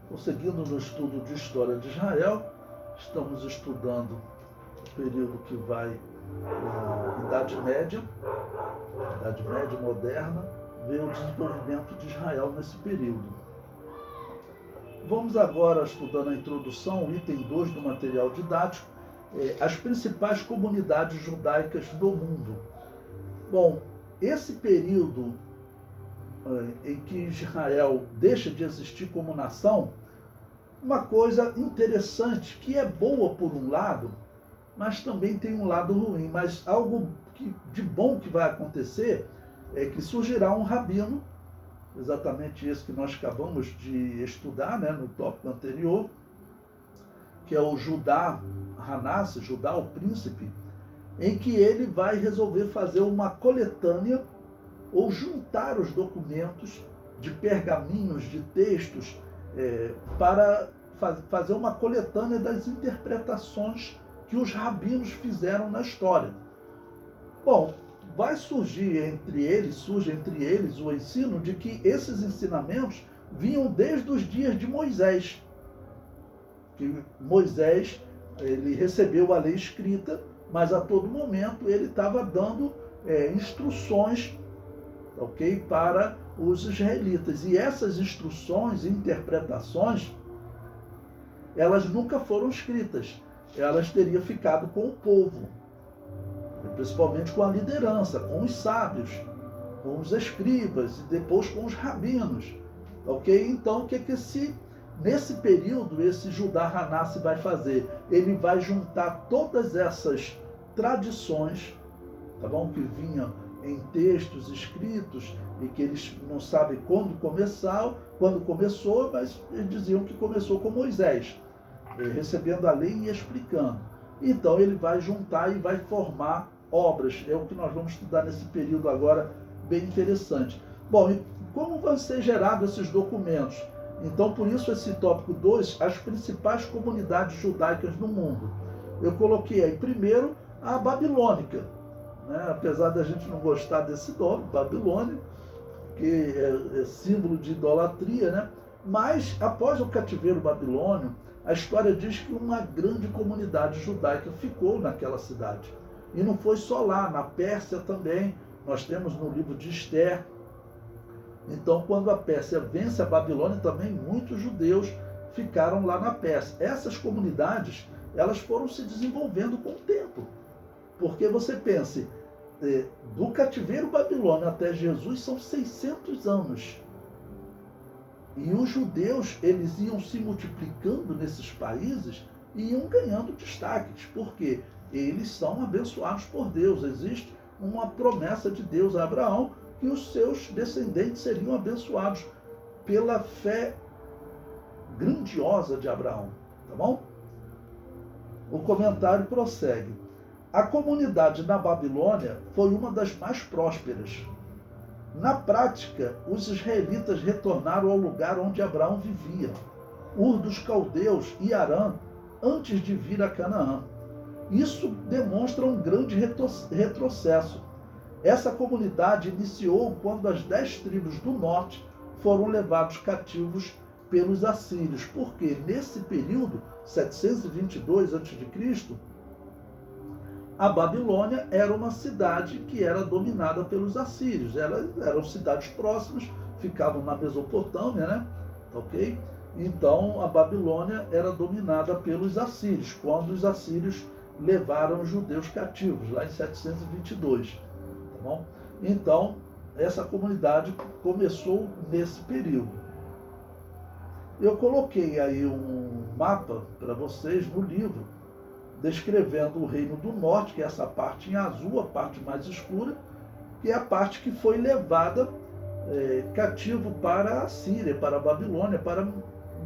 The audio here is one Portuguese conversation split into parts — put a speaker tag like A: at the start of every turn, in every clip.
A: Prosseguindo no estudo de história de Israel, estamos estudando o período que vai na Idade Média moderna, veio o desenvolvimento de Israel nesse período. Vamos agora, estudando a introdução, o item 2 do material didático, as principais comunidades judaicas do mundo. Bom, esse período em que Israel deixa de existir como nação, uma coisa interessante, que é boa por um lado, mas também tem um lado ruim. Mas algo de bom que vai acontecer é que surgirá um rabino, exatamente esse que nós acabamos de estudar, né, no tópico anterior, que é o Judá Hanassi, Judá o príncipe, em que ele vai resolver fazer uma coletânea ou juntar os documentos de pergaminhos, de textos, para fazer uma coletânea das interpretações que os rabinos fizeram na história. Bom, surge entre eles o ensino de que esses ensinamentos vinham desde os dias de Moisés. Que Moisés, ele recebeu a lei escrita, mas a todo momento ele estava dando instruções, ok, para os israelitas. E essas instruções e interpretações, elas nunca foram escritas. Elas teriam ficado com o povo, principalmente com a liderança, com os sábios, com os escribas e depois com os rabinos. Ok? Então, o que nesse período esse Judá Hanassi vai fazer? Ele vai juntar todas essas tradições, tá bom? Que vinham em textos escritos e que eles não sabem quando começou, mas eles diziam que começou com Moisés, recebendo a lei e explicando. Então ele vai juntar e vai formar obras. É o que nós vamos estudar nesse período agora, bem interessante. Bom, e como vão ser gerados esses documentos? Então, por isso, esse tópico 2, as principais comunidades judaicas no mundo. Eu coloquei aí, primeiro, a babilônica, né? Apesar da gente não gostar desse nome, Babilônia, que é símbolo de idolatria, né? Mas, após o cativeiro babilônio, a história diz que uma grande comunidade judaica ficou naquela cidade. E não foi só lá, na Pérsia também. Nós temos no livro de Esther. Então, quando a Pérsia vence a Babilônia, também muitos judeus ficaram lá na Pérsia. Essas comunidades, elas foram se desenvolvendo com o tempo. Porque você pense, do cativeiro babilônio até Jesus são 600 anos. E os judeus, eles iam se multiplicando nesses países e iam ganhando destaques. Por quê? Eles são abençoados por Deus. Existe uma promessa de Deus a Abraão que os seus descendentes seriam abençoados pela fé grandiosa de Abraão. Tá bom? O comentário prossegue. A comunidade na Babilônia foi uma das mais prósperas. Na prática, os israelitas retornaram ao lugar onde Abraão vivia, Ur dos Caldeus e Harã, antes de vir a Canaã. Isso demonstra um grande retrocesso. Essa comunidade iniciou quando as 10 tribos do norte foram levados cativos pelos assírios, porque nesse período, 722 a.C., a Babilônia era uma cidade que era dominada pelos assírios. Eram cidades próximas, ficavam na Mesopotâmia, né? Ok? Então, a Babilônia era dominada pelos assírios, quando os assírios levaram os judeus cativos, lá em 722. Tá bom? Então, essa comunidade começou nesse período. Eu coloquei aí um mapa para vocês no livro, descrevendo o reino do norte, que é essa parte em azul, a parte mais escura, que é a parte que foi levada cativo para a Síria, para a Babilônia, para a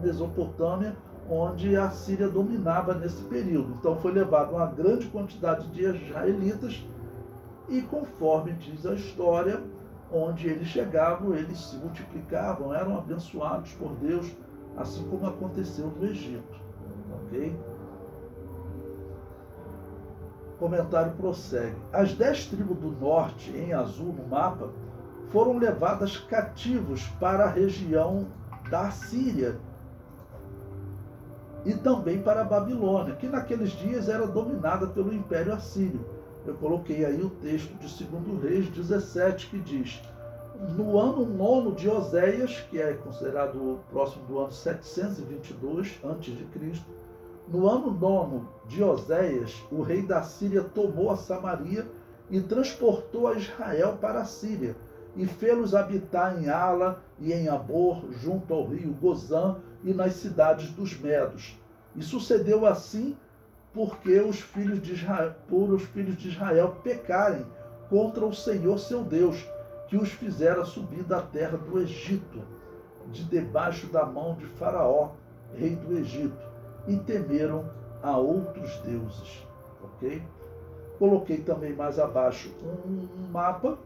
A: Mesopotâmia, onde a Síria dominava nesse período. Então foi levada uma grande quantidade de israelitas e, conforme diz a história, onde eles chegavam, eles se multiplicavam, eram abençoados por Deus, assim como aconteceu no Egito. Ok? O comentário prossegue. As 10 tribos do norte, em azul no mapa, foram levadas cativos para a região da Síria e também para a Babilônia, que naqueles dias era dominada pelo Império Assírio. Eu coloquei aí o texto de 2 Reis 17, que diz: no ano 9º de Oséias, que é considerado próximo do ano 722 a.C., no ano 9º de Oséias, o rei da Síria tomou a Samaria e transportou a Israel para a Síria, e fê-los habitar em Ala e em Abor, junto ao rio Gozã e nas cidades dos Medos. E sucedeu assim porque os filhos de Israel pecarem contra o Senhor seu Deus, que os fizera subir da terra do Egito, de debaixo da mão de Faraó, rei do Egito, e temeram a outros deuses. Ok? Coloquei também mais abaixo um mapa,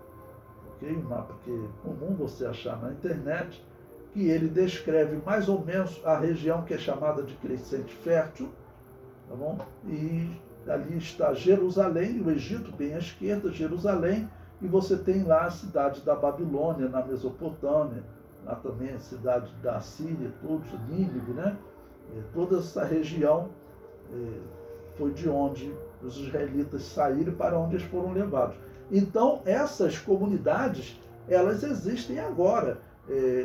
A: ok? Um mapa que é comum você achar na internet, que ele descreve mais ou menos a região que é chamada de Crescente Fértil, tá bom? E ali está Jerusalém, o Egito bem à esquerda, Jerusalém, e você tem lá a cidade da Babilônia, na Mesopotâmia, lá também a cidade da Síria, todos, Nínive, né? Toda essa região foi de onde os israelitas saíram para onde eles foram levados. Então, essas comunidades, elas existem agora.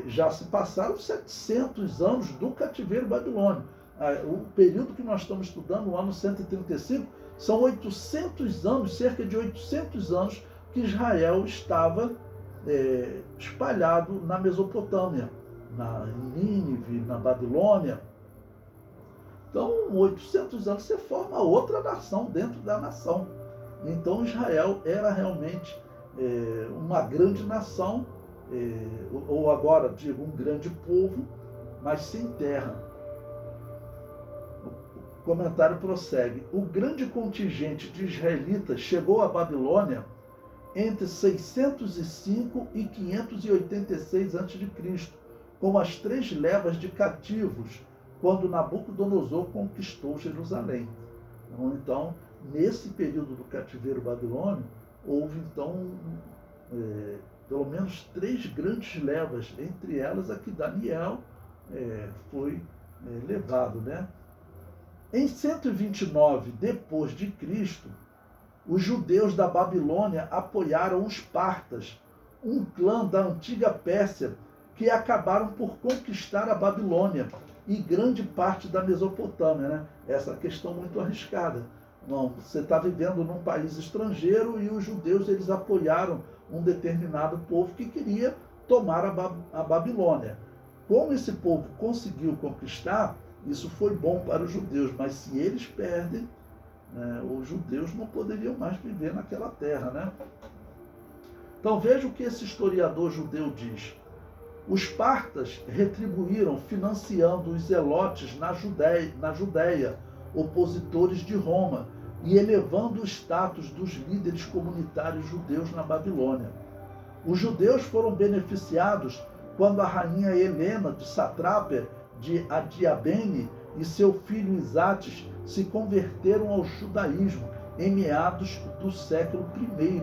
A: Já se passaram 700 anos do cativeiro babilônico. O período que nós estamos estudando, o ano 135, são 800 anos, cerca de 800 anos, que Israel estava espalhado na Mesopotâmia, em Nínive, na Babilônia. Então, 800 anos você forma outra nação dentro da nação. Então, Israel era realmente uma grande nação, ou agora digo, um grande povo, mas sem terra. O comentário prossegue. O grande contingente de israelitas chegou à Babilônia entre 605 e 586 a.C., com as 3 levas de cativos, quando Nabucodonosor conquistou Jerusalém. Então, nesse período do cativeiro babilônico, houve então pelo menos 3 grandes levas, entre elas a que Daniel foi levado, né? Em 129 depois de Cristo, os judeus da Babilônia apoiaram os partas, um clã da antiga Pérsia, que acabaram por conquistar a Babilônia e grande parte da Mesopotâmia, né? Essa questão muito arriscada. Não, você está vivendo num país estrangeiro e os judeus eles apoiaram um determinado povo que queria tomar a Babilônia. Como esse povo conseguiu conquistar, isso foi bom para os judeus, mas se eles perdem, os judeus não poderiam mais viver naquela terra, né? Então veja o que esse historiador judeu diz. Os partas retribuíram financiando os zelotes na Judéia, opositores de Roma, e elevando o status dos líderes comunitários judeus na Babilônia. Os judeus foram beneficiados quando a rainha Helena de Satrápia de Adiabene e seu filho Isates se converteram ao judaísmo em meados do século I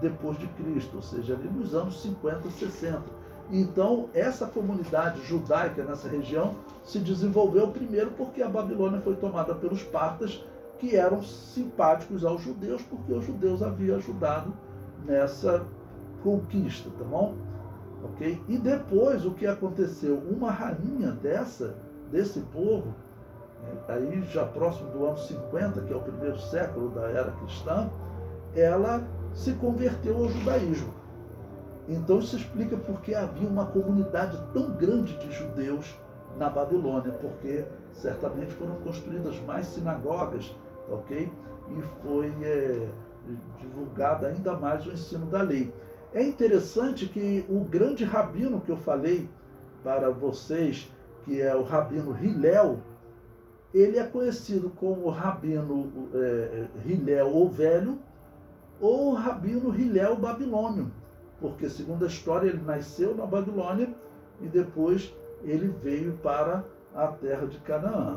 A: depois de Cristo, ou seja, ali nos anos 50, 60. Então, essa comunidade judaica nessa região se desenvolveu primeiro porque a Babilônia foi tomada pelos partas, que eram simpáticos aos judeus, porque os judeus haviam ajudado nessa conquista, tá bom? Okay? E depois, o que aconteceu? Uma rainha desse povo, aí já próximo do ano 50, que é o primeiro século da era cristã, ela se converteu ao judaísmo. Então isso explica porque havia uma comunidade tão grande de judeus na Babilônia, porque certamente foram construídas mais sinagogas, ok? E foi divulgado ainda mais o ensino da lei. É interessante que o grande rabino que eu falei para vocês, que é o rabino Hillel, ele é conhecido como rabino Hillel o Velho ou rabino Hillel Babilônio, porque, segundo a história, ele nasceu na Babilônia e depois ele veio para a terra de Canaã.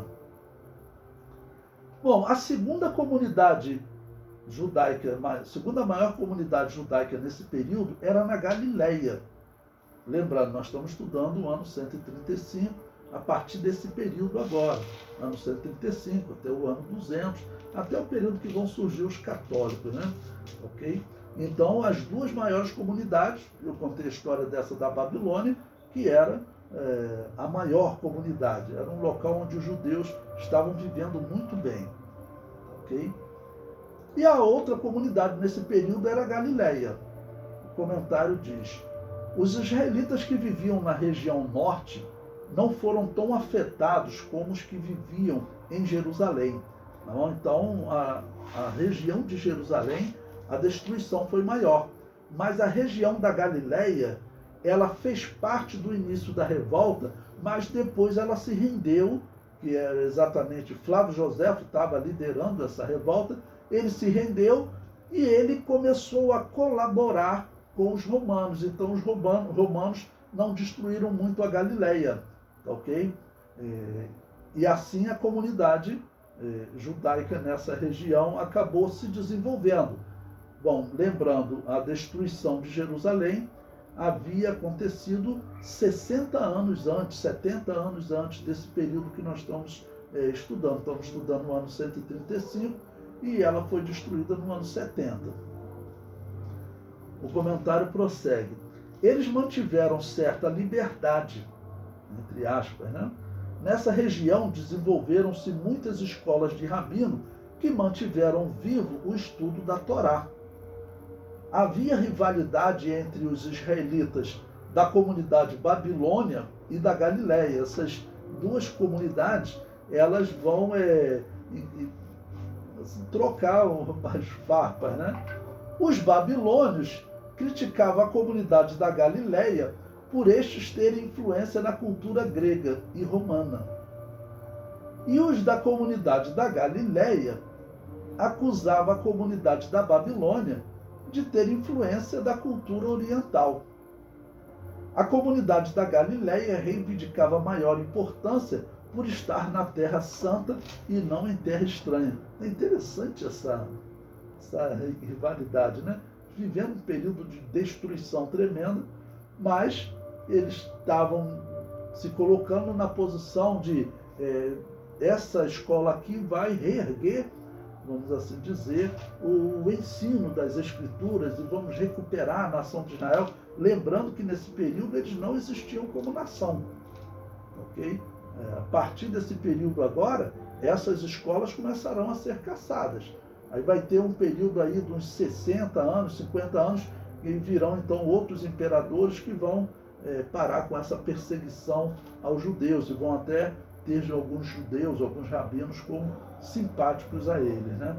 A: Bom, a segunda comunidade judaica, a segunda maior comunidade judaica nesse período era na Galileia. Lembrando, nós estamos estudando o ano 135 a partir desse período agora, ano 135 até o ano 200, até o período que vão surgir os católicos, né? Ok? Então, as duas maiores comunidades, eu contei a história dessa da Babilônia, que era a maior comunidade, era um local onde os judeus estavam vivendo muito bem, ok? E a outra comunidade nesse período era a Galileia. O comentário diz: os israelitas que viviam na região norte não foram tão afetados como os que viviam em Jerusalém. Não? Então, a região de Jerusalém, a destruição foi maior. Mas a região da Galileia, ela fez parte do início da revolta, mas depois ela se rendeu, que era exatamente Flávio Joséfo estava liderando essa revolta, ele se rendeu e ele começou a colaborar com os romanos. Então os romanos não destruíram muito a Galileia, ok? E assim a comunidade judaica nessa região acabou se desenvolvendo. Bom, lembrando, a destruição de Jerusalém havia acontecido 60 anos antes, 70 anos antes desse período que nós estamos estudando. Estamos estudando no ano 135 e ela foi destruída no ano 70. O comentário prossegue. Eles mantiveram certa liberdade, entre aspas, né? Nessa região desenvolveram-se muitas escolas de rabino que mantiveram vivo o estudo da Torá. Havia rivalidade entre os israelitas da comunidade babilônia e da Galileia. Essas duas comunidades, elas vão trocar as farpas, né? Os babilônios criticavam a comunidade da Galileia por estes terem influência na cultura grega e romana. E os da comunidade da Galileia acusavam a comunidade da Babilônia de ter influência da cultura oriental. A comunidade da Galileia reivindicava maior importância por estar na Terra Santa e não em terra estranha. É interessante essa rivalidade, né? Vivendo um período de destruição tremenda, mas eles estavam se colocando na posição de essa escola aqui vai reerguer, vamos assim dizer, o ensino das Escrituras e vamos recuperar a nação de Israel, lembrando que nesse período eles não existiam como nação, ok? A partir desse período agora, essas escolas começarão a ser caçadas. Aí vai ter um período aí de uns 60 anos, 50 anos, e virão então outros imperadores que vão parar com essa perseguição aos judeus e vão até ter alguns judeus, alguns rabinos como simpáticos a eles, né?